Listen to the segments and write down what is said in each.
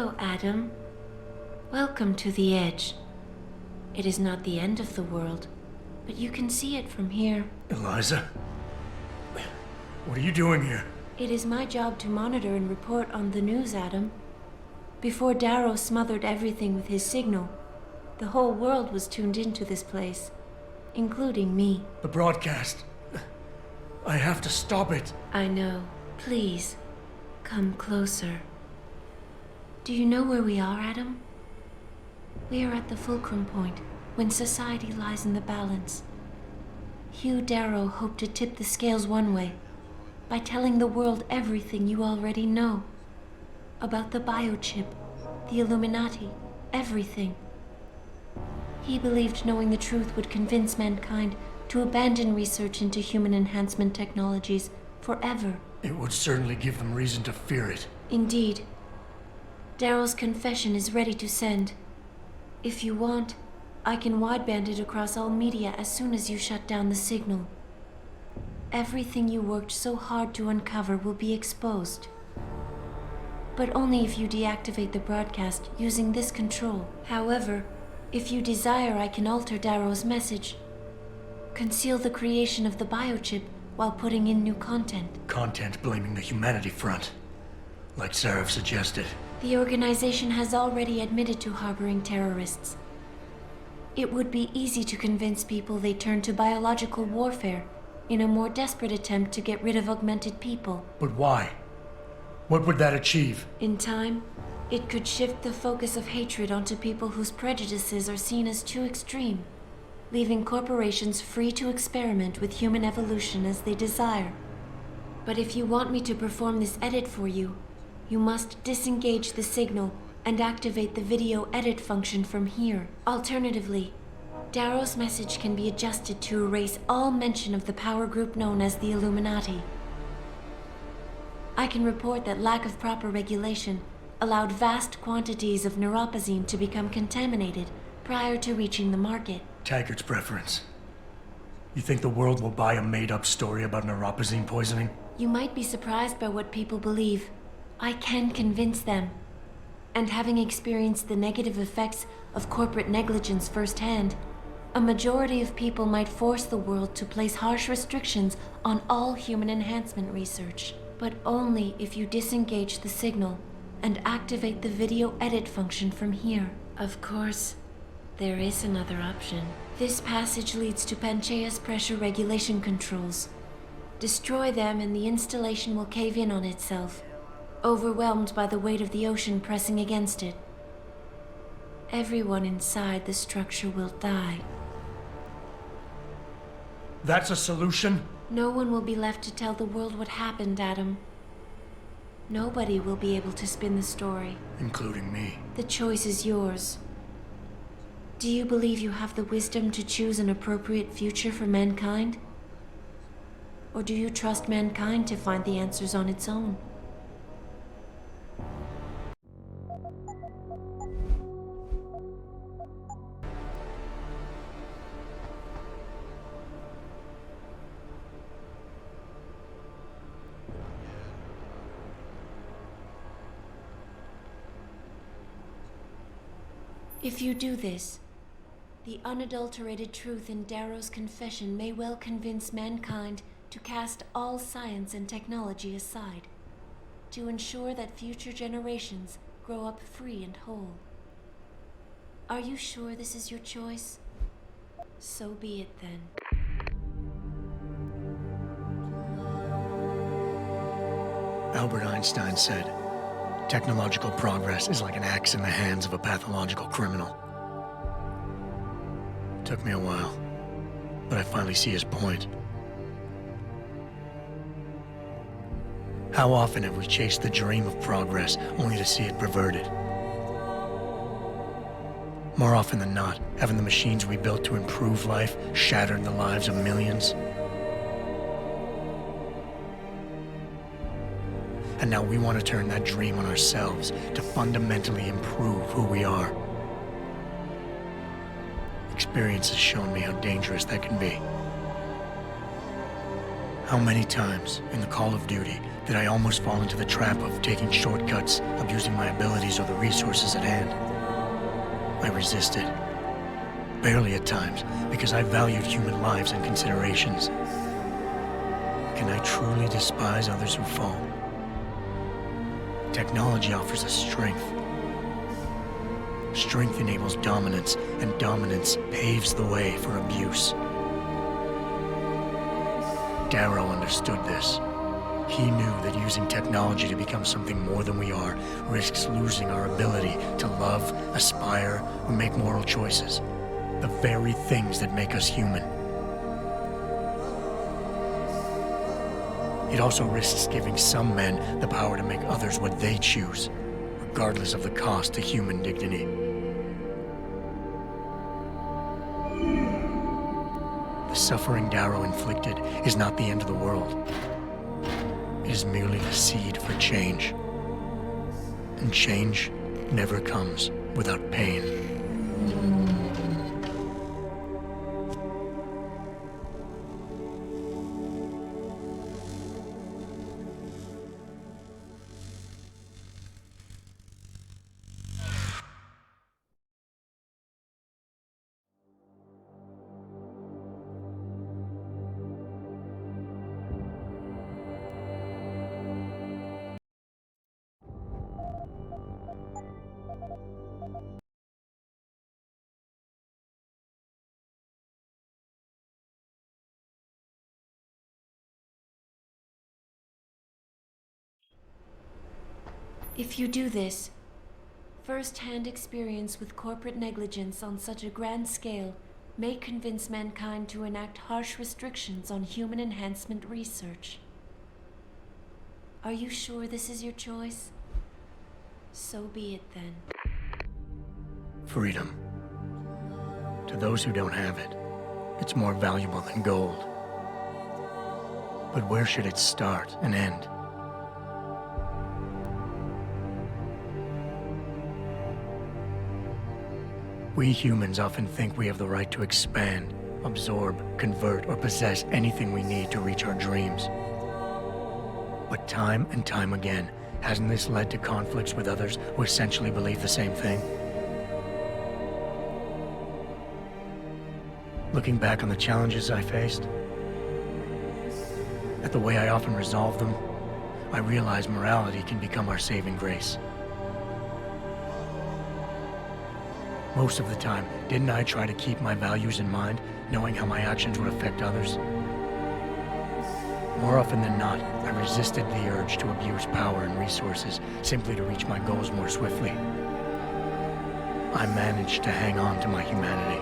Hello, Adam. Welcome to the Edge. It is not the end of the world, but you can see it from here. Eliza? What are you doing here? It is my job to monitor and report on the news, Adam. Before Darrow smothered everything with his signal, the whole world was tuned into this place, including me. The broadcast. I have to stop it. I know. Please, come closer. Do you know where we are, Adam? We are at the fulcrum point, when society lies in the balance. Hugh Darrow hoped to tip the scales one way, by telling the world everything you already know. About the biochip, the Illuminati, everything. He believed knowing the truth would convince mankind to abandon research into human enhancement technologies forever. It would certainly give them reason to fear it. Indeed. Darrow's confession is ready to send. If you want, I can wideband it across all media as soon as you shut down the signal. Everything you worked so hard to uncover will be exposed. But only if you deactivate the broadcast using this control. However, if you desire, I can alter Darrow's message. Conceal the creation of the biochip while putting in new content. Content blaming the humanity front, like Sarah suggested. The organization has already admitted to harboring terrorists. It would be easy to convince people they turn to biological warfare in a more desperate attempt to get rid of augmented people. But why? What would that achieve? In time, it could shift the focus of hatred onto people whose prejudices are seen as too extreme, leaving corporations free to experiment with human evolution as they desire. But if you want me to perform this edit for you, you must disengage the signal and activate the video edit function from here. Alternatively, Darrow's message can be adjusted to erase all mention of the power group known as the Illuminati. I can report that lack of proper regulation allowed vast quantities of neuropozyne to become contaminated prior to reaching the market. Taggart's preference. You think the world will buy a made-up story about neuropozyne poisoning? You might be surprised by what people believe. I can convince them. And having experienced the negative effects of corporate negligence firsthand, a majority of people might force the world to place harsh restrictions on all human enhancement research. But only if you disengage the signal and activate the video edit function from here. Of course, there is another option. This passage leads to Panchaea's pressure regulation controls. Destroy them and the installation will cave in on itself, overwhelmed by the weight of the ocean pressing against it. Everyone inside the structure will die. That's a solution? No one will be left to tell the world what happened, Adam. Nobody will be able to spin the story. Including me. The choice is yours. Do you believe you have the wisdom to choose an appropriate future for mankind? Or do you trust mankind to find the answers on its own? If you do this, the unadulterated truth in Darrow's confession may well convince mankind to cast all science and technology aside, to ensure that future generations grow up free and whole. Are you sure this is your choice? So be it then. Albert Einstein said, technological progress is like an axe in the hands of a pathological criminal. It took me a while, but I finally see his point. How often have we chased the dream of progress only to see it perverted? More often than not, haven't the machines we built to improve life shattered the lives of millions? And now we want to turn that dream on ourselves to fundamentally improve who we are. Experience has shown me how dangerous that can be. How many times in the call of duty Did I almost fall into the trap of taking shortcuts, abusing my abilities or the resources at hand? I resisted. Barely at times, because I valued human lives and considerations. Can I truly despise others who fall? Technology offers us strength. Strength enables dominance, and dominance paves the way for abuse. Darrow understood this. He knew that using technology to become something more than we are risks losing our ability to love, aspire, or make moral choices. The very things that make us human. It also risks giving some men the power to make others what they choose, regardless of the cost to human dignity. The suffering Darrow inflicted is not the end of the world. It is merely the seed for change. And change never comes without pain. If you do this, first-hand experience with corporate negligence on such a grand scale may convince mankind to enact harsh restrictions on human enhancement research. Are you sure this is your choice? So be it then. Freedom. To those who don't have it, it's more valuable than gold. But where should it start and end? We humans often think we have the right to expand, absorb, convert, or possess anything we need to reach our dreams. But time and time again, hasn't this led to conflicts with others who essentially believe the same thing? Looking back on the challenges I faced, at the way I often resolve them, I realize morality can become our saving grace. Most of the time, didn't I try to keep my values in mind, knowing how my actions would affect others? More often than not, I resisted the urge to abuse power and resources simply to reach my goals more swiftly. I managed to hang on to my humanity.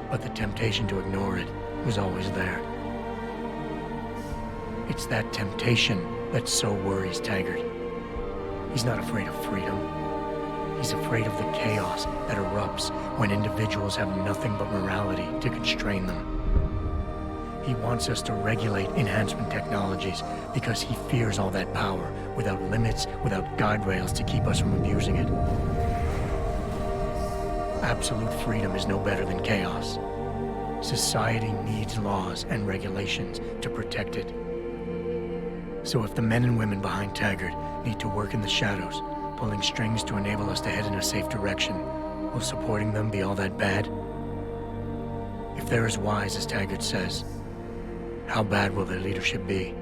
But the temptation to ignore it was always there. It's that temptation that so worries Taggart. He's not afraid of freedom. He's afraid of the chaos that erupts when individuals have nothing but morality to constrain them. He wants us to regulate enhancement technologies because he fears all that power, without limits, without guide rails to keep us from abusing it. Absolute freedom is no better than chaos. Society needs laws and regulations to protect it. So if the men and women behind Taggart need to work in the shadows, pulling strings to enable us to head in a safe direction, will supporting them be all that bad? If they're as wise as Taggart says, how bad will their leadership be?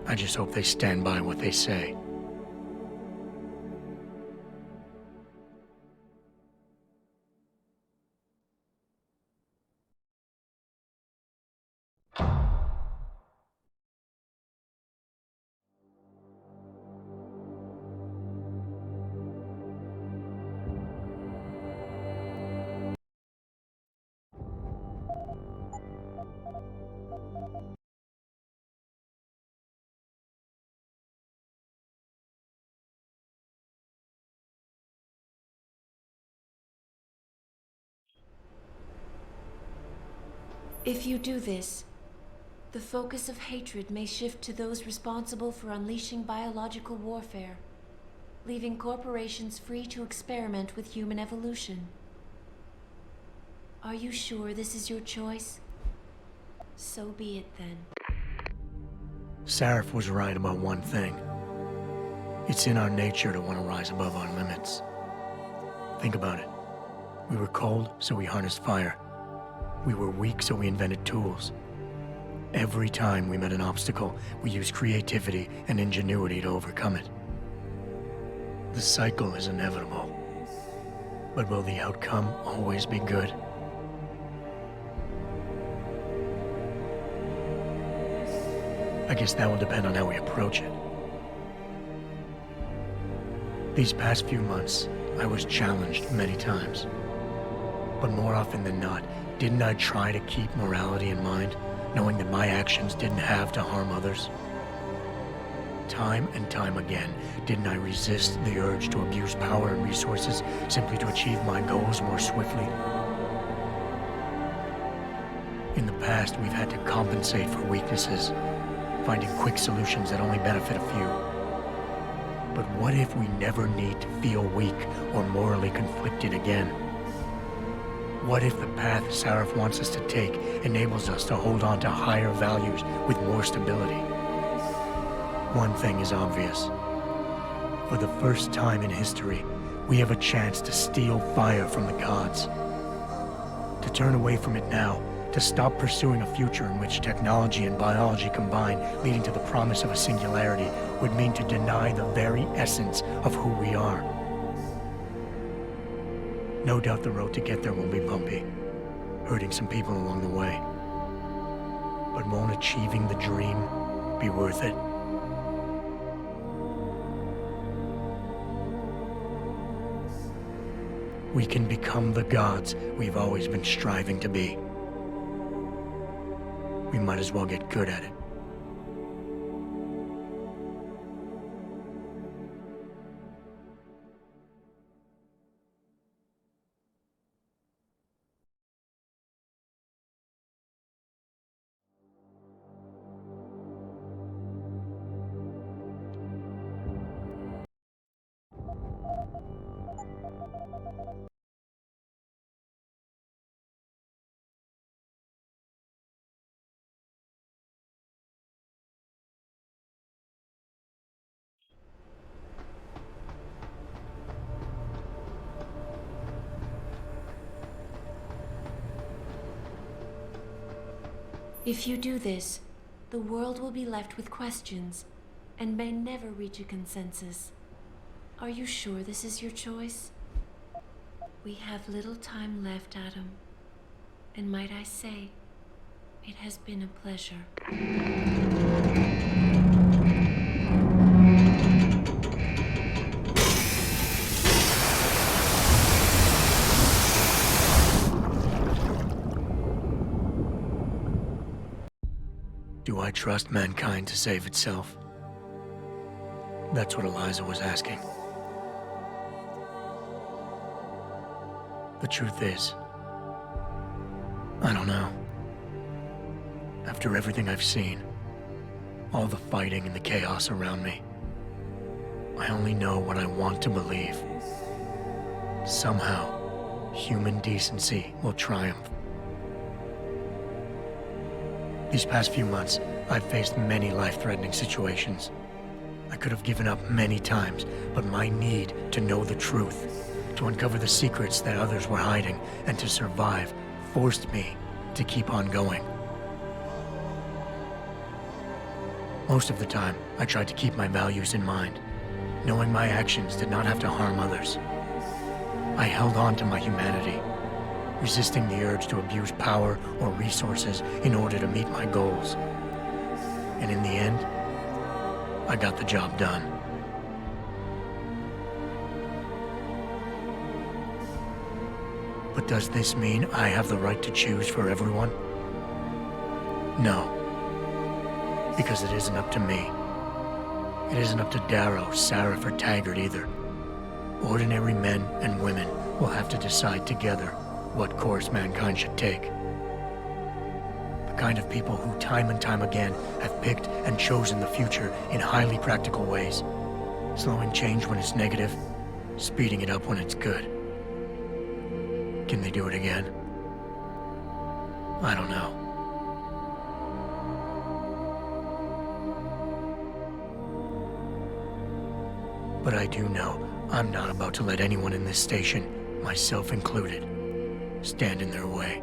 I just hope they stand by what they say. If you do this, the focus of hatred may shift to those responsible for unleashing biological warfare, leaving corporations free to experiment with human evolution. Are you sure this is your choice? So be it then. Sarif was right about one thing. It's in our nature to want to rise above our limits. Think about it. We were cold, so we harnessed fire. We were weak, so we invented tools. Every time we met an obstacle, we used creativity and ingenuity to overcome it. The cycle is inevitable. But will the outcome always be good? I guess that will depend on how we approach it. These past few months, I was challenged many times. But more often than not, didn't I try to keep morality in mind, knowing that my actions didn't have to harm others? Time and time again, didn't I resist the urge to abuse power and resources simply to achieve my goals more swiftly? In the past, we've had to compensate for weaknesses, finding quick solutions that only benefit a few. But what if we never need to feel weak or morally conflicted again? What if the path Sarif wants us to take enables us to hold on to higher values with more stability? One thing is obvious. For the first time in history, we have a chance to steal fire from the gods. To turn away from it now, to stop pursuing a future in which technology and biology combine, leading to the promise of a singularity, would mean to deny the very essence of who we are. No doubt the road to get there will be bumpy, hurting some people along the way. But won't achieving the dream be worth it? We can become the gods we've always been striving to be. We might as well get good at it. If you do this, the world will be left with questions and may never reach a consensus. Are you sure this is your choice? We have little time left, Adam. And might I say, it has been a pleasure. Do I trust mankind to save itself? That's what Eliza was asking. The truth is, I don't know. After everything I've seen, all the fighting and the chaos around me, I only know what I want to believe. Somehow, human decency will triumph. These past few months, I've faced many life-threatening situations. I could have given up many times, but my need to know the truth, to uncover the secrets that others were hiding, and to survive forced me to keep on going. Most of the time, I tried to keep my values in mind, knowing my actions did not have to harm others. I held on to my humanity, resisting the urge to abuse power or resources in order to meet my goals. And in the end, I got the job done. But does this mean I have the right to choose for everyone? No. Because it isn't up to me. It isn't up to Darrow, Sarif, or Taggart either. Ordinary men and women will have to decide together what course mankind should take. The kind of people who time and time again have picked and chosen the future in highly practical ways, slowing change when it's negative, speeding it up when it's good. Can they do it again? I don't know. But I do know I'm not about to let anyone in this station, myself included, stand in their way.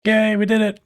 Yay, we did it!